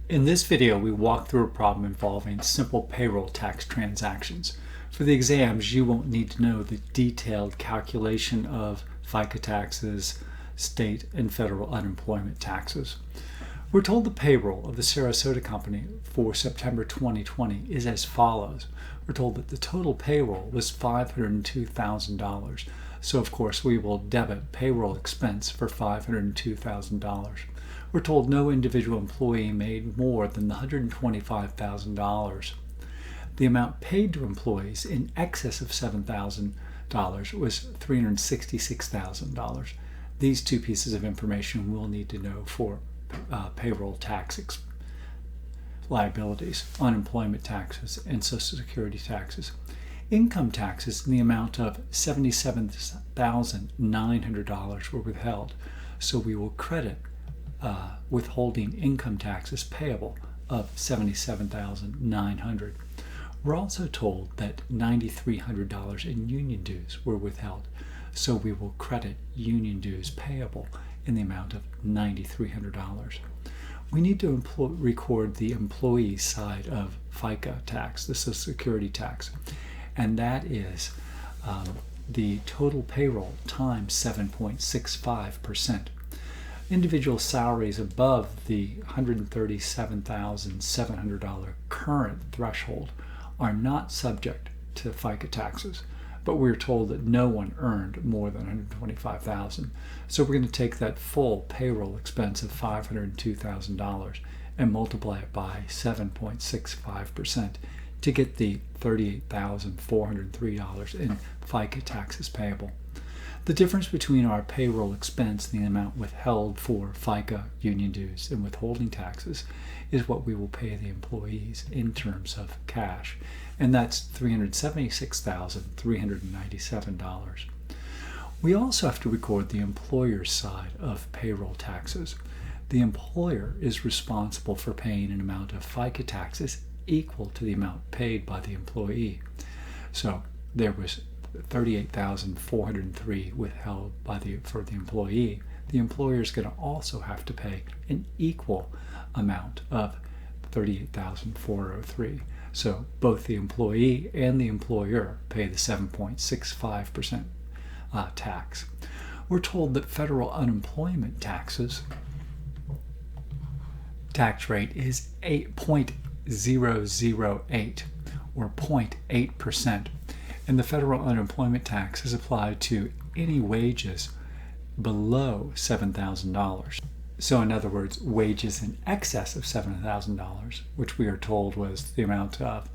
In this video, we walk through a problem involving simple payroll tax transactions. For the exams, you won't need to know the detailed calculation of FICA taxes, state and federal unemployment taxes. We're told the payroll of the Sarasota company for September 2020 is as follows. We're told that the total payroll was $502,000. So of course we will debit payroll expense for $502,000. We're told no individual employee made more than the $125,000. The amount paid to employees in excess of $7,000 was $366,000. These two pieces of information we'll need to know for payroll tax liabilities, unemployment taxes, and Social Security taxes. Income taxes in the amount of $77,900 were withheld, so we will credit withholding income taxes payable of $77,900. We're also told that $9,300 in union dues were withheld, so we will credit union dues payable in the amount of $9,300. We need to record the employee side of FICA tax, the Social Security tax, and that is the total payroll times 7.65%. Individual salaries above the $137,700 current threshold are not subject to FICA taxes, but we're told that no one earned more than $125,000. So we're going to take that full payroll expense of $502,000 and multiply it by 7.65% to get the $38,403 in FICA taxes payable. The difference between our payroll expense and the amount withheld for FICA, union dues, and withholding taxes is what we will pay the employees in terms of cash, and that's $376,397. We also have to record the employer's side of payroll taxes. The employer is responsible for paying an amount of FICA taxes equal to the amount paid by the employee. So there was $38,403 withheld for the employee. The employer is going to also have to pay an equal amount of $38,403. So both the employee and the employer pay the 7.65% tax. We're told that federal unemployment tax rate is 8.008 or 0.8%. And the federal unemployment tax is applied to any wages below $7,000. So in other words, wages in excess of $7,000, which we are told was the amount of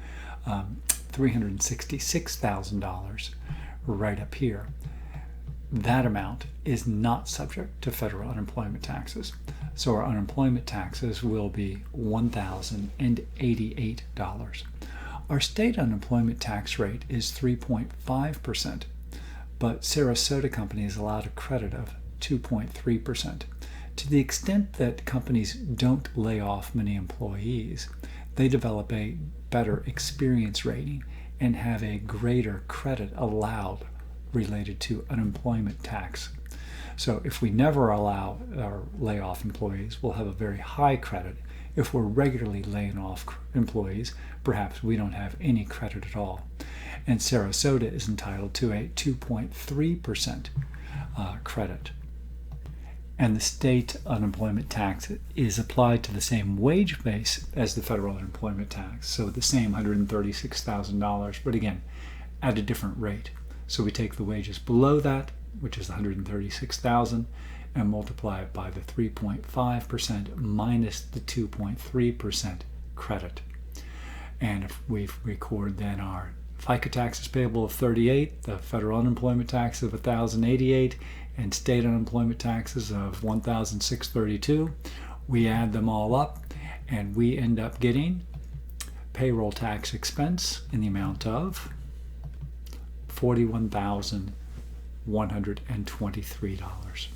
$366,000 right up here. That amount is not subject to federal unemployment taxes. So our unemployment taxes will be $1,088. Our state unemployment tax rate is 3.5%, but Sarasota Company is allowed a credit of 2.3%. To the extent that companies don't lay off many employees, they develop a better experience rating and have a greater credit allowed related to unemployment tax. So if we never allow or lay off employees, we'll have a very high credit. If we're regularly laying off employees, perhaps we don't have any credit at all. And Sarasota is entitled to a 2.3% credit. And the state unemployment tax is applied to the same wage base as the federal unemployment tax, so the same $136,000, but again, at a different rate. So we take the wages below that, which is $136,000, and multiply it by the 3.5% minus the 2.3% credit. And if we record then our FICA taxes payable of $38,000, the federal unemployment tax of $1,088, and state unemployment taxes of $1,632, we add them all up and we end up getting payroll tax expense in the amount of $41,123.